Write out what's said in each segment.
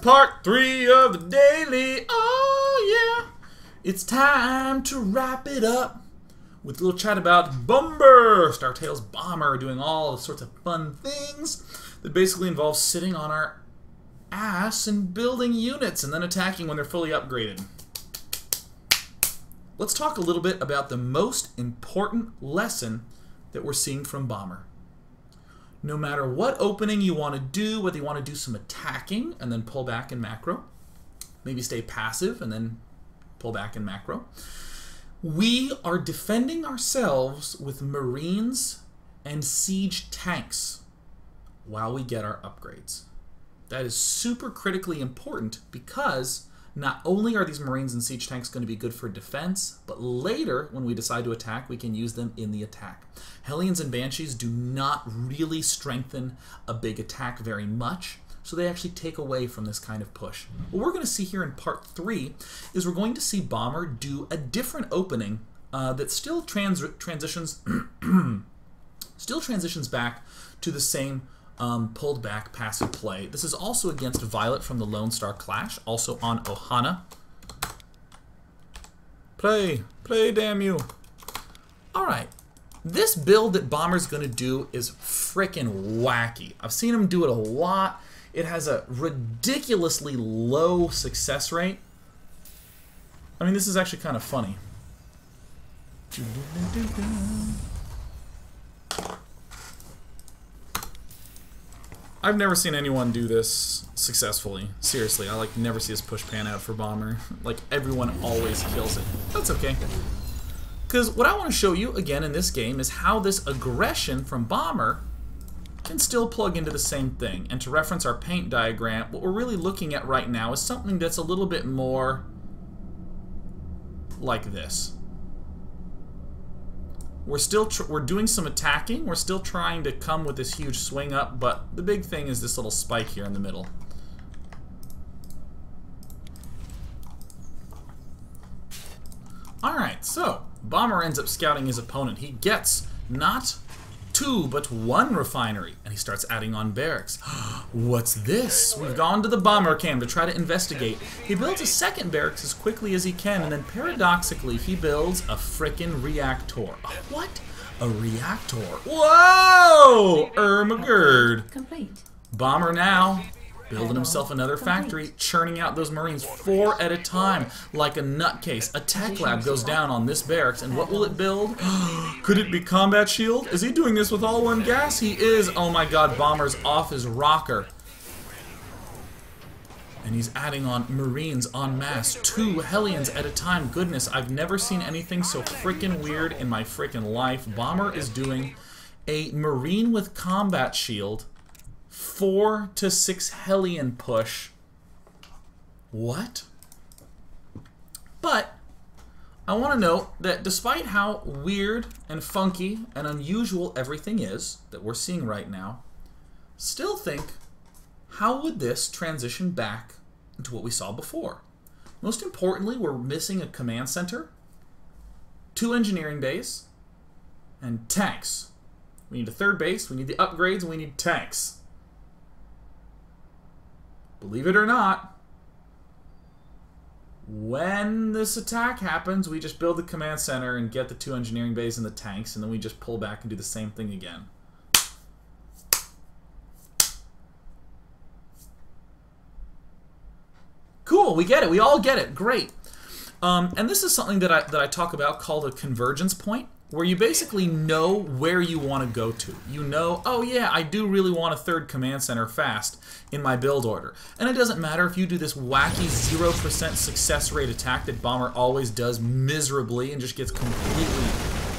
part 3 of the daily. Oh yeah, it's time to wrap it up with a little chat about Bomber, Star Tales Bomber, doing all sorts of fun things that basically involve sitting on our ass and building units and then attacking when they're fully upgraded. Let's talk a little bit about the most important lesson that we're seeing from Bomber. No matter what opening you want to do, whether you want to do some attacking and then pull back in macro, maybe stay passive and then pull back in macro, we are defending ourselves with Marines and siege tanks while we get our upgrades. That is super critically important because not only are these Marines and siege tanks going to be good for defense, but later, when we decide to attack, we can use them in the attack. Hellions and Banshees do not really strengthen a big attack very much, so they actually take away from this kind of push. What we're going to see here in part 3 is we're going to see Bomber do a different opening that still transitions back to the same pulled back passive play. This is also against Violet from the Lone Star Clash, also on Ohana. Play, damn you. Alright, this build that Bomber's going to do is frickin' wacky. I've seen him do it a lot. It has a ridiculously low success rate. I mean, this is actually kind of funny. I've never seen anyone do this successfully. Seriously, I never see this push pan out for Bomber. Everyone always kills it. That's okay. Because what I want to show you again in this game is how this aggression from Bomber can still plug into the same thing. And to reference our paint diagram, what we're really looking at right now is something that's a little bit more like this. We're doing some attacking. We're still trying to come with this huge swing up, but the big thing is this little spike here in the middle. Alright, so Bomber ends up scouting his opponent. He gets not 2, but 1 refinery, and he starts adding on barracks. What's this? We've gone to the Bomber camp to try to investigate. He builds a second barracks as quickly as he can, and then paradoxically, he builds a frickin' reactor. What? A reactor? Whoa! Ermagerd. Complete. Bomber now building himself another factory, churning out those Marines 4 at a time like a nutcase. A tech lab goes down on this barracks, and what will it build? Could it be combat shield? Is he doing this with all one gas? He is. Oh my god, Bomber's off his rocker. And he's adding on Marines en masse, 2 Hellions at a time. Goodness, I've never seen anything so freaking weird in my freaking life. Bomber is doing a Marine with combat shield, 4 to 6 Hellion push. What? But I want to note that despite how weird and funky and unusual everything is that we're seeing right now, still think, how would this transition back into what we saw before? Most importantly, we're missing a command center, 2 engineering bays, and tanks. We need a 3rd base, we need the upgrades, and we need tanks. Believe it or not, when this attack happens, we just build the command center and get the 2 engineering bays and the tanks, and then we just pull back and do the same thing again. Cool, we get it. We all get it. Great. And this is something that I talk about called a convergence point, where you basically know where you want to go to. You know, oh yeah, I do really want a 3rd command center fast in my build order. And it doesn't matter if you do this wacky 0% success rate attack that Bomber always does miserably and just gets completely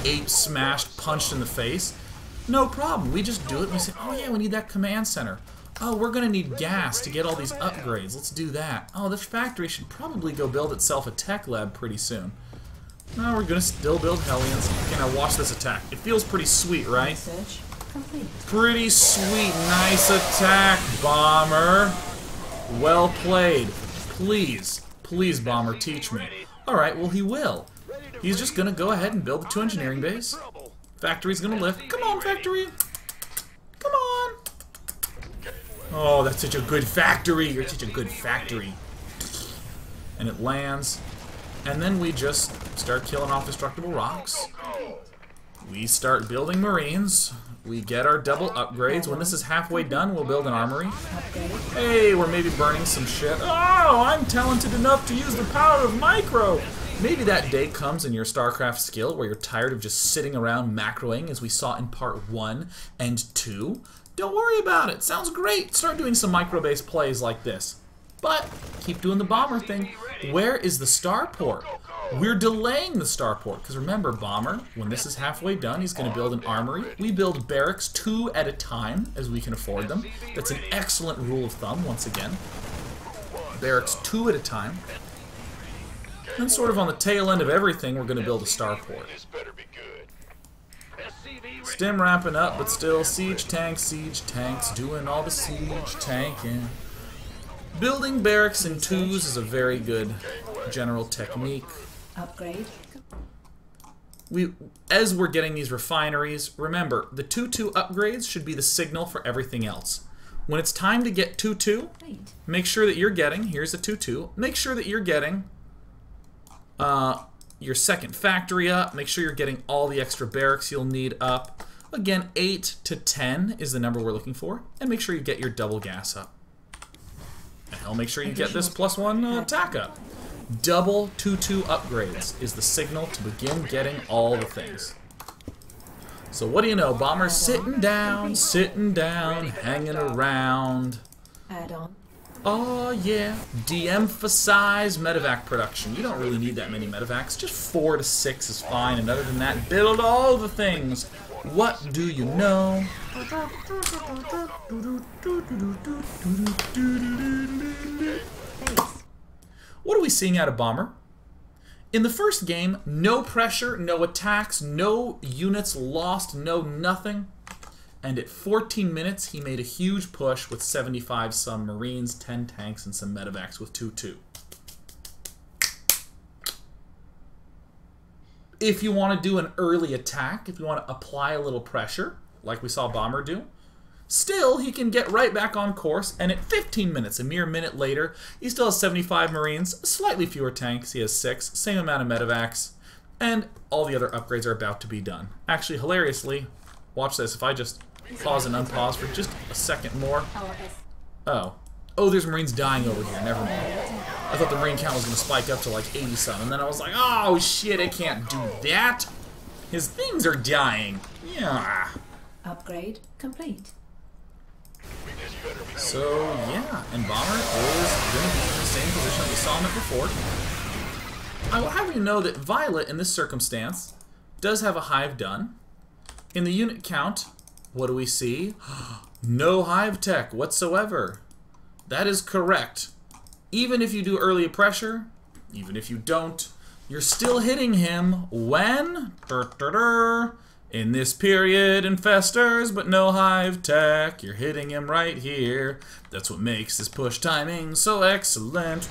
ape-smashed, punched in the face. No problem. We just do it and we say, oh yeah, we need that command center. Oh, we're going to need gas to get all these upgrades. Let's do that. Oh, this factory should probably go build itself a tech lab pretty soon. No, we're gonna still build Hellions. Okay, now watch this attack. It feels pretty sweet, right? Pretty sweet. Nice attack, Bomber. Well played. Please, please, Bomber, teach me. Alright, well, he will. He's just gonna go ahead and build the 2 engineering bays. Factory's gonna lift. Come on, factory. Come on. Oh, that's such a good factory. You're such a good factory. And it lands. And then we just start killing off destructible rocks. We start building marines. We get our double upgrades. When this is halfway done, we'll build an armory. Hey, we're maybe burning some shit. Oh, I'm talented enough to use the power of micro. Maybe that day comes in your StarCraft skill where you're tired of just sitting around macroing as we saw in part 1 and 2. Don't worry about it. Sounds great. Start doing some micro-based plays like this. But keep doing the bomber thing. Where is the starport? We're delaying the starport because remember, bomber, when this is halfway done, he's going to build an armory. We build barracks 2 at a time as we can afford them. That's an excellent rule of thumb, once again. Barracks 2 at a time. And sort of on the tail end of everything, we're going to build a starport. Stim wrapping up, but still siege tanks, doing all the siege tanking. Building barracks in 2s is a very good general technique. Upgrade. As we're getting these refineries, remember, the 2-2 upgrades should be the signal for everything else. When it's time to get 2-2, make sure that you're getting, here's a 2-2, make sure that you're getting your second factory up, make sure you're getting all the extra barracks you'll need up. Again, 8 to 10 is the number we're looking for, and make sure you get your double gas up. And hell, make sure you get this +1 attack up. Double 2-2 upgrades is the signal to begin getting all the things. So what do you know? Bomber's sitting down, hanging around. Add-on. Oh yeah, de-emphasize medevac production. You don't really need that many medevacs. Just 4 to 6 is fine. And other than that, build all the things. What do you know? What are we seeing out of Bomber? In the first game, no pressure, no attacks, no units lost, no nothing. And at 14 minutes, he made a huge push with 75 some Marines, 10 tanks, and some medevacs with 2-2. If you want to do an early attack, if you want to apply a little pressure, like we saw Bomber do, still, he can get right back on course, and at 15 minutes, a mere minute later, he still has 75 Marines, slightly fewer tanks, he has 6, same amount of medevacs, and all the other upgrades are about to be done. Actually, hilariously, watch this, if I just pause and unpause for just a second more. Oh, there's Marines dying over here, never mind. I thought the Marine count was going to spike up to like 80-some, and then I was like, oh shit, it can't do that! His things are dying! Yeah. Upgrade complete. So, yeah, and Bomber is going to be in the same position that we saw him at before. I will have you know that Violet, in this circumstance, does have a hive done. In the unit count, what do we see? No hive tech whatsoever. That is correct. Even if you do early pressure, even if you don't, you're still hitting him when? In this period, infestors, but no hive tech. You're hitting him right here. That's what makes this push timing so excellent.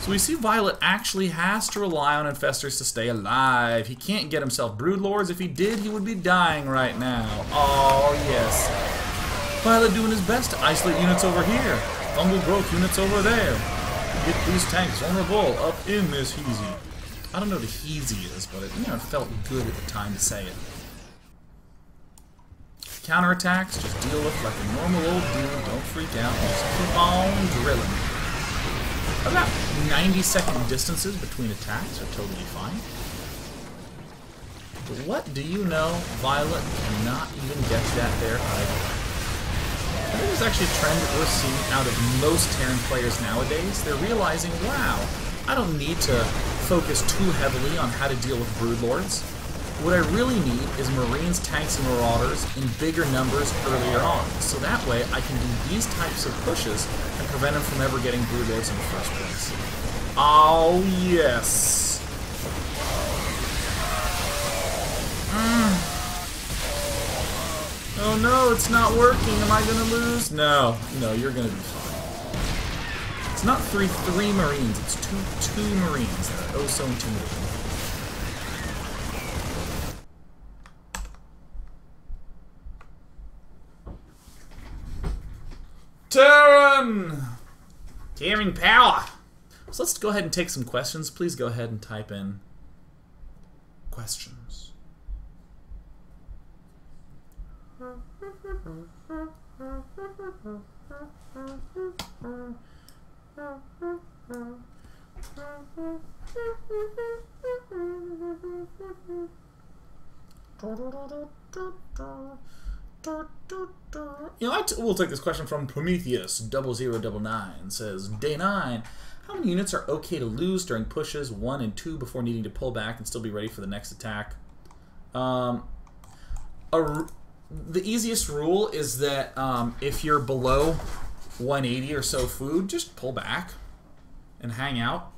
So we see Violet actually has to rely on infestors to stay alive. He can't get himself broodlords. If he did, he would be dying right now. Oh, yes. Violet doing his best to isolate units over here. Fungal growth units over there. Get these tanks vulnerable up in this heezy. I don't know what a heezy is, but it, it felt good at the time to say it. Counterattacks, just deal with like a normal old dude. Don't freak out. Just keep on drilling. About 90-second distances between attacks are totally fine. But what do you know? Violet cannot even get that there either. I think there's actually a trend that we're seeing out of most Terran players nowadays. They're realizing, wow, I don't need to focus too heavily on how to deal with broodlords. What I really need is Marines, tanks, and marauders in bigger numbers earlier on. So that way I can do these types of pushes and prevent them from ever getting broodlords in the first place. Oh, yes. Oh no, it's not working. Am I gonna lose? No, you're gonna be fine. It's not 3 Marines, it's 2 Marines that are oh so intimidating. on! Tearing power! So let's go ahead and take some questions. Please go ahead and type in questions. You know, we'll take this question from Prometheus0099. Says, Day 9, how many units are okay to lose during pushes 1 and 2 before needing to pull back and still be ready for the next attack? The easiest rule is that if you're below 180 or so food, just pull back and hang out.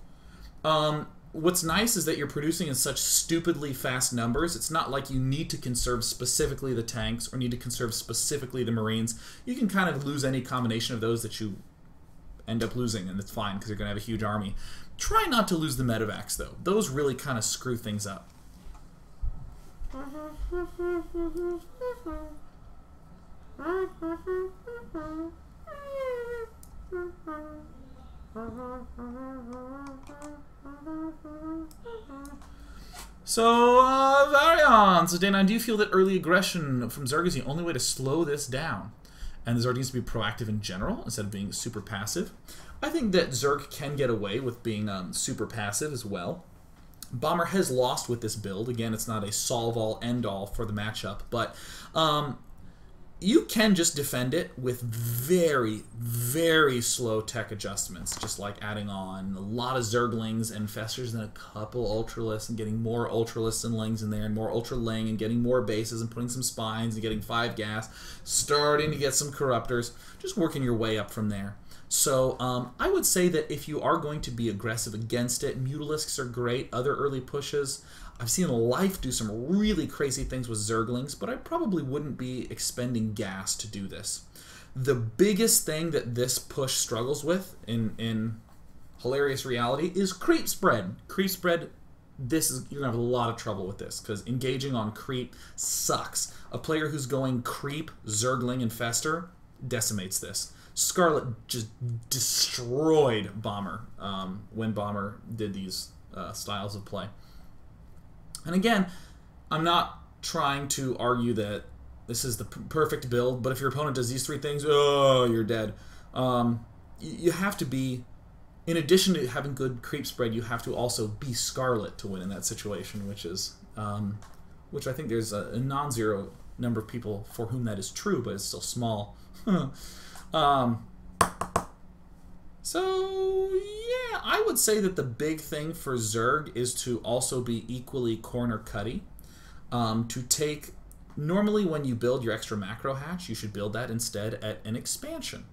What's nice is that you're producing in such stupidly fast numbers. It's not like you need to conserve specifically the tanks or need to conserve specifically the Marines. You can kind of lose any combination of those that you end up losing, and it's fine because you're going to have a huge army. Try not to lose the medevacs, though. Those really kind of screw things up. So, Varion says, Day 9, do you feel that early aggression from Zerg is the only way to slow this down? And the Zerg needs to be proactive in general instead of being super passive? I think that Zerg can get away with being super passive as well. Bomber has lost with this build. Again, it's not a solve-all, end-all for the matchup, but you can just defend it with very, very slow tech adjustments, just like adding on a lot of Zerglings and Festers and a couple Ultralists and getting more Ultralists and Lings in there and more Ultraling and getting more bases and putting some Spines and getting 5 gas, starting to get some Corruptors, just working your way up from there. So I would say that if you are going to be aggressive against it, Mutalisks are great, other early pushes. I've seen Life do some really crazy things with Zerglings, but I probably wouldn't be expending gas to do this. The biggest thing that this push struggles with in hilarious reality is creep spread. Creep spread, you're gonna have a lot of trouble with this because engaging on creep sucks. A player who's going creep, Zergling, and Fester decimates this. Scarlet just destroyed Bomber when Bomber did these styles of play. And again, I'm not trying to argue that this is the perfect build, but if your opponent does these 3 things, oh, you're dead. You have to be, in addition to having good creep spread, you have to also be Scarlet to win in that situation, which is, which I think there's a non-zero number of people for whom that is true, but it's still small. So, yeah, I would say that the big thing for Zerg is to also be equally corner-cutty. To take, normally when you build your extra macro hatch, you should build that instead at an expansion.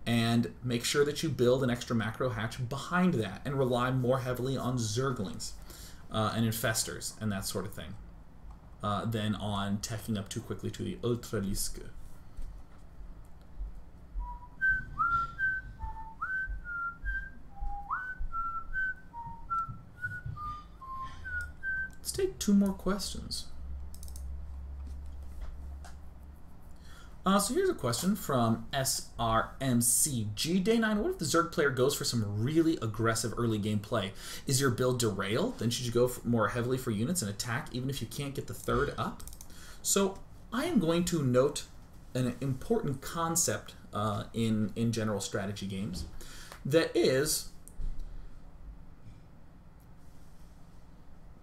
And make sure that you build an extra macro hatch behind that and rely more heavily on Zerglings and Infestors and that sort of thing than on teching up too quickly to the Ultraliske. Let's take 2 more questions. So here's a question from SRMCG. Day 9, what if the Zerg player goes for some really aggressive early game play? Is your build derailed? Then should you go more heavily for units and attack even if you can't get the 3rd up? So I am going to note an important concept in general strategy games that is,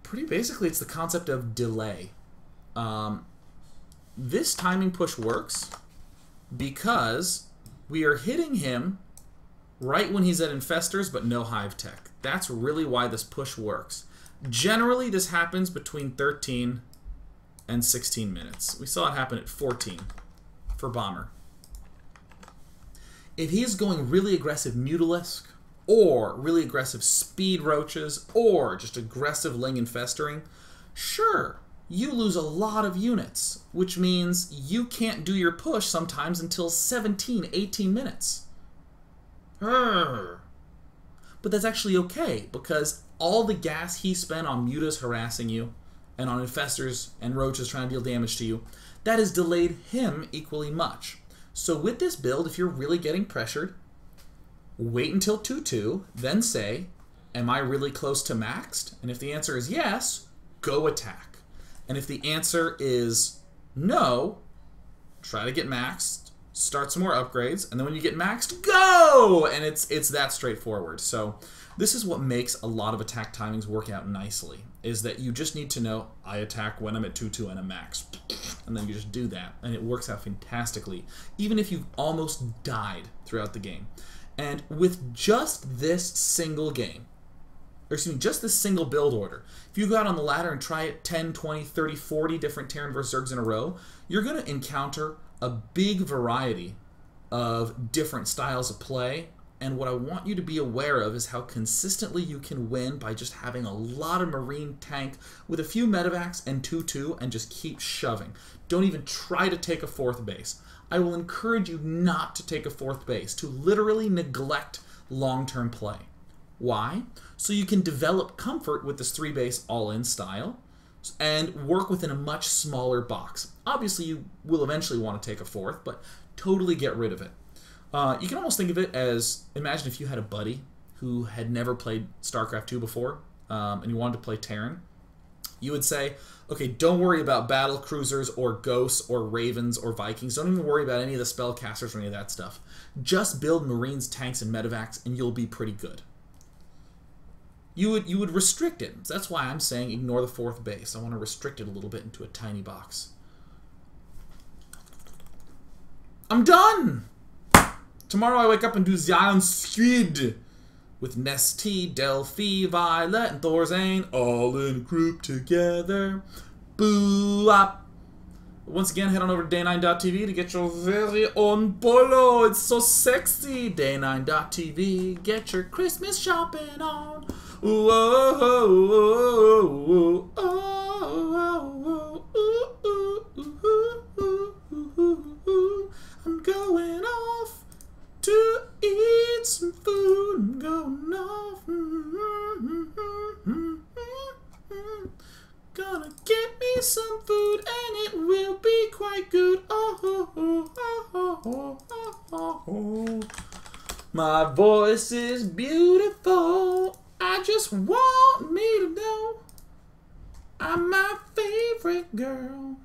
pretty basically, it's the concept of delay. This timing push works because we are hitting him right when he's at Infestors but no Hive Tech. That's really why this push works. Generally, this happens between 13 and 16 minutes. We saw it happen at 14 for Bomber. If he's going really aggressive Mutalisk, or really aggressive Speed Roaches, or just aggressive Ling and Festering, sure, you lose a lot of units, which means you can't do your push sometimes until 17, 18 minutes. But that's actually okay, because all the gas he spent on Mutas harassing you, and on Infestors and Roaches trying to deal damage to you, that has delayed him equally much. So with this build, if you're really getting pressured, wait until 2-2, then say, am I really close to maxed? And if the answer is yes, go attack. And if the answer is no, try to get maxed, start some more upgrades, and then when you get maxed, go! And it's that straightforward. So this is what makes a lot of attack timings work out nicely, is that you just need to know, I attack when I'm at 2-2 and I'm max. And then you just do that, and it works out fantastically, even if you've almost died throughout the game. And with just this single game, or excuse me, just this single build order, if you go out on the ladder and try it 10, 20, 30, 40 different Terran vs. Zergs in a row, you're going to encounter a big variety of different styles of play. And what I want you to be aware of is how consistently you can win by just having a lot of Marine tank with a few medevacs and 2-2 and just keep shoving. Don't even try to take a 4th base. I will encourage you not to take a 4th base, to literally neglect long-term play. Why? So you can develop comfort with this 3-base all-in style and work within a much smaller box. Obviously, you will eventually want to take a 4th, but totally get rid of it. You can almost think of it as, imagine if you had a buddy who had never played StarCraft 2 before, and you wanted to play Terran. You would say, okay, don't worry about battle cruisers or ghosts or ravens or Vikings. Don't even worry about any of the spellcasters or any of that stuff. Just build Marines, tanks, and medevacs, and you'll be pretty good. You would restrict it. That's why I'm saying ignore the 4th base. I want to restrict it a little bit into a tiny box. I'm done! Tomorrow I wake up and do Zion Squid with Nesty, Delphi, Violet, and Thorzane all in a group together. Boo-up! Once again, head on over to day9.tv to get your very own polo. It's so sexy. Day9.tv. Get your Christmas shopping on. Ooh, oh, oh, oh, oh, oh, I'm going off to eat some food. I'm going off. Gonna get me some food and it will be quite good. Oh, oh, oh, oh, oh, oh, oh. My voice is beautiful. I just want me to know I'm my favorite girl.